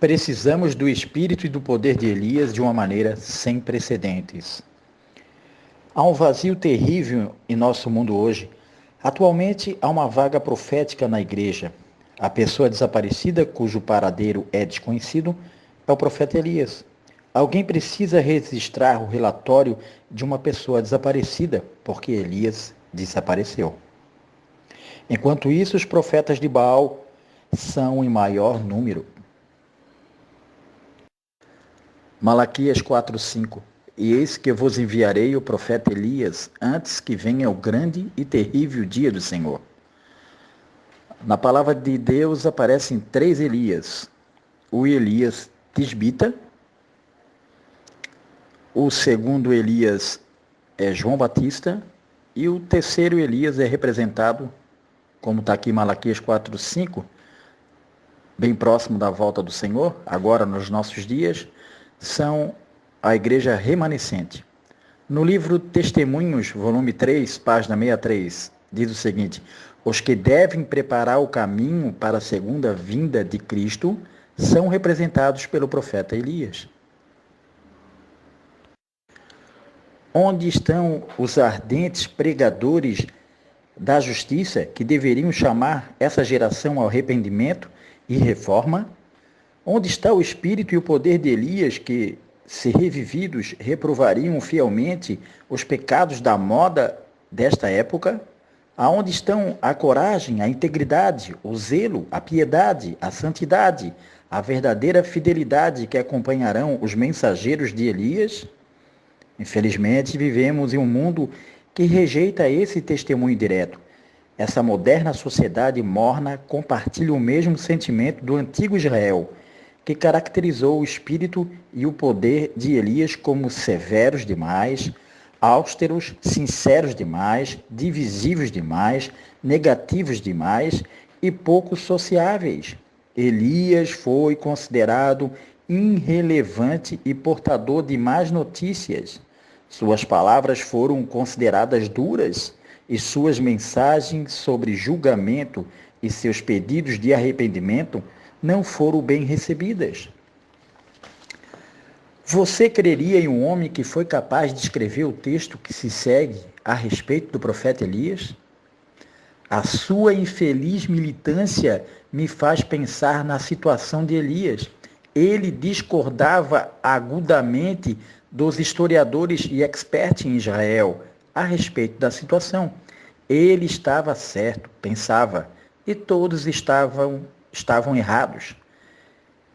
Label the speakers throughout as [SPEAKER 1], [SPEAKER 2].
[SPEAKER 1] Precisamos do espírito e do poder de Elias de uma maneira sem precedentes. Há um vazio terrível em nosso mundo hoje. Atualmente, há uma vaga profética na igreja. A pessoa desaparecida, cujo paradeiro é desconhecido, é o profeta Elias. Alguém precisa registrar o relatório de uma pessoa desaparecida, porque Elias desapareceu. Enquanto isso, os profetas de Baal são em maior número. Malaquias 4:5. E eis que vos enviarei o profeta Elias, antes que venha o grande e terrível dia do Senhor. Na palavra de Deus aparecem 3 Elias. O Elias tisbita, o segundo Elias é João Batista, e o terceiro Elias é representado, como está aqui em Malaquias 4:5, bem próximo da volta do Senhor, agora nos nossos dias, são a igreja remanescente. No livro Testemunhos, volume 3, página 63, diz o seguinte: os que devem preparar o caminho para a segunda vinda de Cristo são representados pelo profeta Elias. Onde estão os ardentes pregadores da justiça que deveriam chamar essa geração ao arrependimento e reforma? Onde está o espírito e o poder de Elias que, se revividos, reprovariam fielmente os pecados da moda desta época? Aonde estão a coragem, a integridade, o zelo, a piedade, a santidade, a verdadeira fidelidade que acompanharão os mensageiros de Elias? Infelizmente, vivemos em um mundo que rejeita esse testemunho direto. Essa moderna sociedade morna compartilha o mesmo sentimento do antigo Israel, que caracterizou o espírito e o poder de Elias como severos demais, austeros, sinceros demais, divisivos demais, negativos demais e pouco sociáveis. Elias foi considerado irrelevante e portador de más notícias. Suas palavras foram consideradas duras e suas mensagens sobre julgamento e seus pedidos de arrependimento não foram bem recebidas. Você creria em um homem que foi capaz de escrever o texto que se segue a respeito do profeta Elias? A sua infeliz militância me faz pensar na situação de Elias. Ele discordava agudamente dos historiadores e experts em Israel a respeito da situação. Ele estava certo, pensava, e todos estavam errados.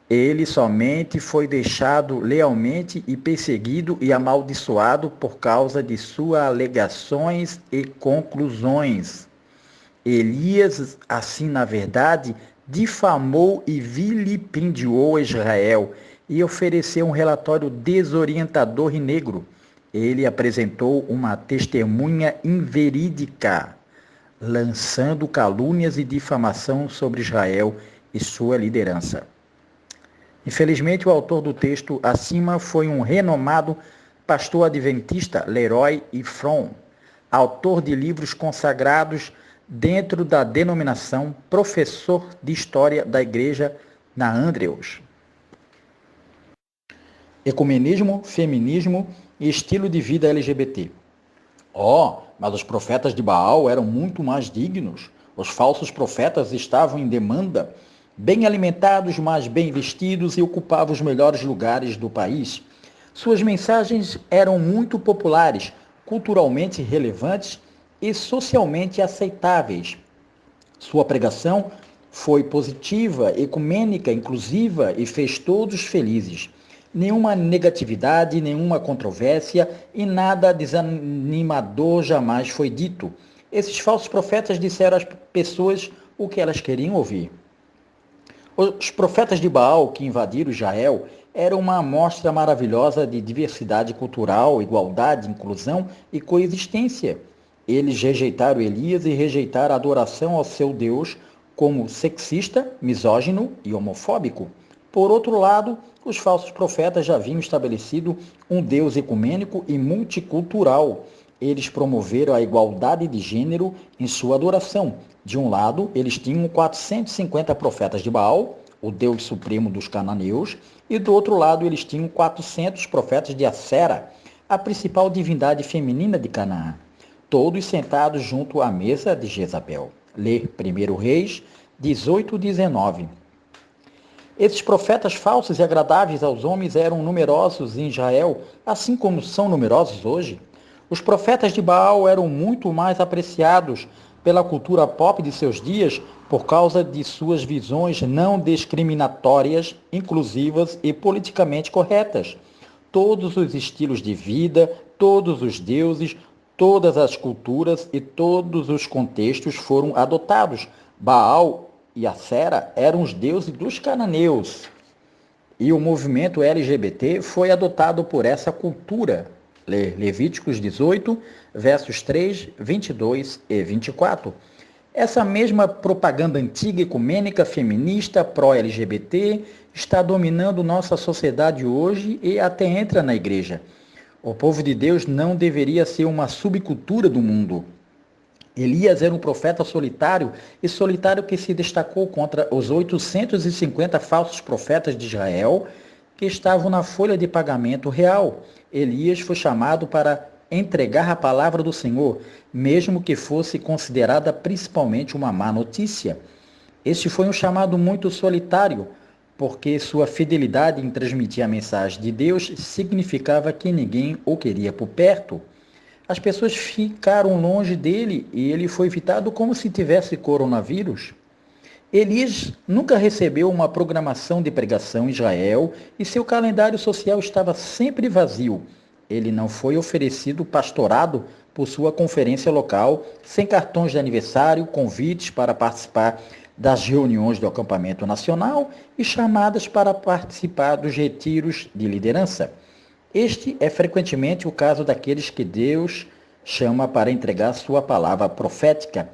[SPEAKER 1] Ele somente foi deixado lealmente e perseguido e amaldiçoado por causa de suas alegações e conclusões. Elias, assim, na verdade, difamou e vilipendiou Israel e ofereceu um relatório desorientador e negro. Ele apresentou uma testemunha inverídica, lançando calúnias e difamação sobre Israel e sua liderança. Infelizmente, o autor do texto acima foi um renomado pastor adventista, Leroy Ifron, autor de livros consagrados dentro da denominação, professor de História da Igreja na Andrews. Ecumenismo, feminismo e estilo de vida LGBT. Mas os profetas de Baal eram muito mais dignos. Os falsos profetas estavam em demanda, bem alimentados, mas bem vestidos e ocupavam os melhores lugares do país. Suas mensagens eram muito populares, culturalmente relevantes e socialmente aceitáveis. Sua pregação foi positiva, ecumênica, inclusiva e fez todos felizes. Nenhuma negatividade, nenhuma controvérsia e nada desanimador jamais foi dito. Esses falsos profetas disseram às pessoas o que elas queriam ouvir. Os profetas de Baal que invadiram Israel eram uma amostra maravilhosa de diversidade cultural, igualdade, inclusão e coexistência. Eles rejeitaram Elias e rejeitaram a adoração ao seu Deus como sexista, misógino e homofóbico. Por outro lado, os falsos profetas já haviam estabelecido um Deus ecumênico e multicultural. Eles promoveram a igualdade de gênero em sua adoração. De um lado, eles tinham 450 profetas de Baal, o Deus supremo dos cananeus, e do outro lado eles tinham 400 profetas de Acera, a principal divindade feminina de Canaã, todos sentados junto à mesa de Jezabel. Lê 1 Reis 18:19. Esses profetas falsos e agradáveis aos homens eram numerosos em Israel, assim como são numerosos hoje. Os profetas de Baal eram muito mais apreciados pela cultura pop de seus dias por causa de suas visões não discriminatórias, inclusivas e politicamente corretas. Todos os estilos de vida, todos os deuses, todas as culturas e todos os contextos foram adotados. Baal e Acera eram os deuses dos cananeus. E o movimento LGBT foi adotado por essa cultura. Levíticos 18, versos 3, 22 e 24. Essa mesma propaganda antiga, ecumênica, feminista, pró-LGBT, está dominando nossa sociedade hoje e até entra na igreja. O povo de Deus não deveria ser uma subcultura do mundo. Elias era um profeta solitário e solitário que se destacou contra os 850 falsos profetas de Israel que estavam na folha de pagamento real. Elias foi chamado para entregar a palavra do Senhor, mesmo que fosse considerada principalmente uma má notícia. Este foi um chamado muito solitário, porque sua fidelidade em transmitir a mensagem de Deus significava que ninguém o queria por perto. As pessoas ficaram longe dele e ele foi evitado como se tivesse coronavírus. Elias nunca recebeu uma programação de pregação em Israel e seu calendário social estava sempre vazio. Ele não foi oferecido pastorado por sua conferência local, sem cartões de aniversário, convites para participar das reuniões do acampamento nacional e chamadas para participar dos retiros de liderança. Este é frequentemente o caso daqueles que Deus chama para entregar sua palavra profética.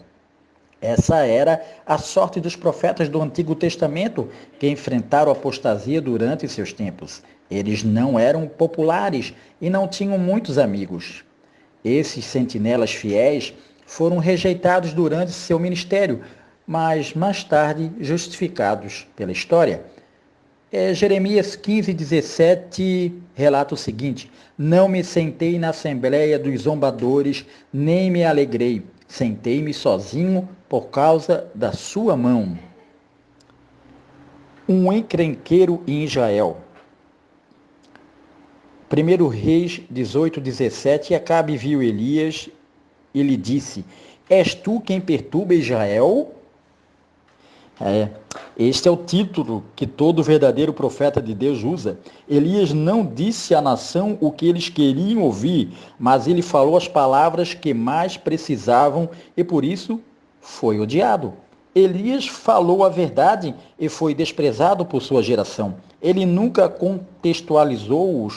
[SPEAKER 1] Essa era a sorte dos profetas do Antigo Testamento que enfrentaram a apostasia durante seus tempos. Eles não eram populares e não tinham muitos amigos. Esses sentinelas fiéis foram rejeitados durante seu ministério, mas mais tarde justificados pela história. Jeremias 15:17 relata o seguinte: Não me sentei na assembleia dos zombadores, nem me alegrei. Sentei-me sozinho por causa da sua mão. Um encrenqueiro em Israel. 1 Reis 18:17. Acabe viu Elias e lhe disse: És tu quem perturba Israel? Este é o título que todo verdadeiro profeta de Deus usa. Elias não disse à nação o que eles queriam ouvir, mas ele falou as palavras que mais precisavam e por isso foi odiado. Elias falou a verdade e foi desprezado por sua geração. Ele nunca contextualizou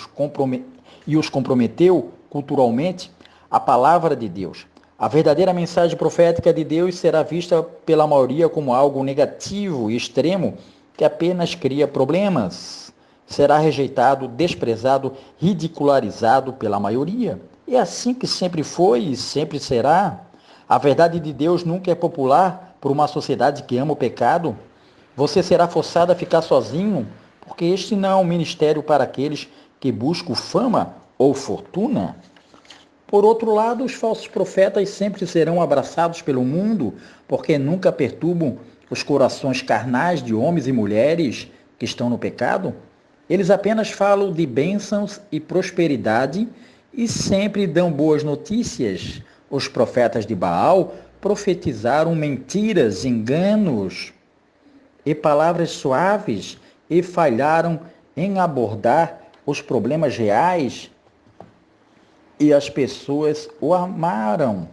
[SPEAKER 1] e os comprometeu culturalmente a palavra de Deus. A verdadeira mensagem profética de Deus será vista pela maioria como algo negativo e extremo que apenas cria problemas. Será rejeitado, desprezado, ridicularizado pela maioria. É assim que sempre foi e sempre será. A verdade de Deus nunca é popular por uma sociedade que ama o pecado. Você será forçado a ficar sozinho, porque este não é um ministério para aqueles que buscam fama ou fortuna. Por outro lado, os falsos profetas sempre serão abraçados pelo mundo, porque nunca perturbam os corações carnais de homens e mulheres que estão no pecado. Eles apenas falam de bênçãos e prosperidade e sempre dão boas notícias. Os profetas de Baal profetizaram mentiras, enganos e palavras suaves e falharam em abordar os problemas reais. E as pessoas o amaram.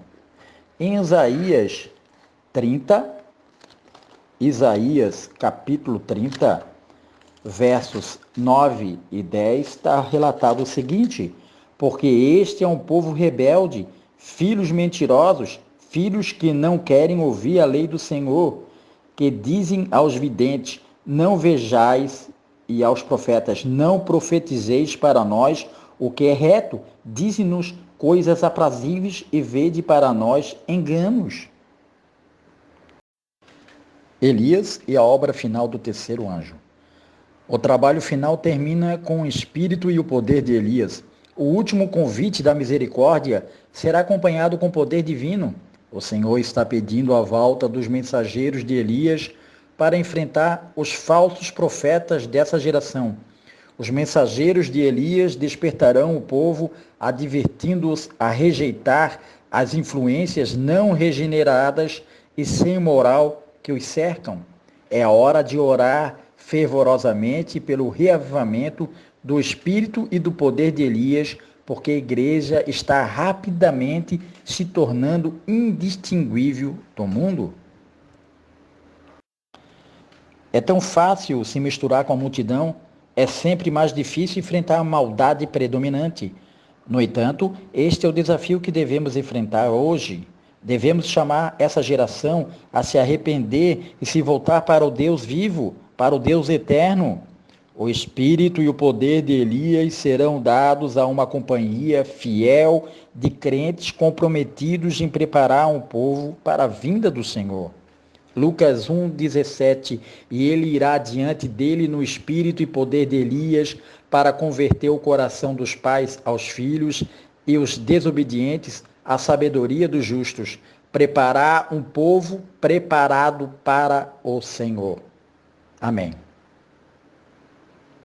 [SPEAKER 1] Em Isaías capítulo 30, versos 9 e 10, está relatado o seguinte: Porque este é um povo rebelde, filhos mentirosos, filhos que não querem ouvir a lei do Senhor, que dizem aos videntes: não vejais, e aos profetas: não profetizeis para nós o que é reto, dize-nos coisas aprazíveis e vede para nós enganos. Elias e a obra final do terceiro anjo. O trabalho final termina com o espírito e o poder de Elias. O último convite da misericórdia será acompanhado com poder divino. O Senhor está pedindo a volta dos mensageiros de Elias para enfrentar os falsos profetas dessa geração. Os mensageiros de Elias despertarão o povo, advertindo-os a rejeitar as influências não regeneradas e sem moral que os cercam. É a hora de orar fervorosamente pelo reavivamento do espírito e do poder de Elias, porque a igreja está rapidamente se tornando indistinguível do mundo. É tão fácil se misturar com a multidão, é sempre mais difícil enfrentar a maldade predominante. No entanto, este é o desafio que devemos enfrentar hoje. Devemos chamar essa geração a se arrepender e se voltar para o Deus vivo, para o Deus eterno. O espírito e o poder de Elias serão dados a uma companhia fiel de crentes comprometidos em preparar um povo para a vinda do Senhor. Lucas 1:17, e ele irá diante dele no espírito e poder de Elias para converter o coração dos pais aos filhos e os desobedientes à sabedoria dos justos, preparar um povo preparado para o Senhor. Amém.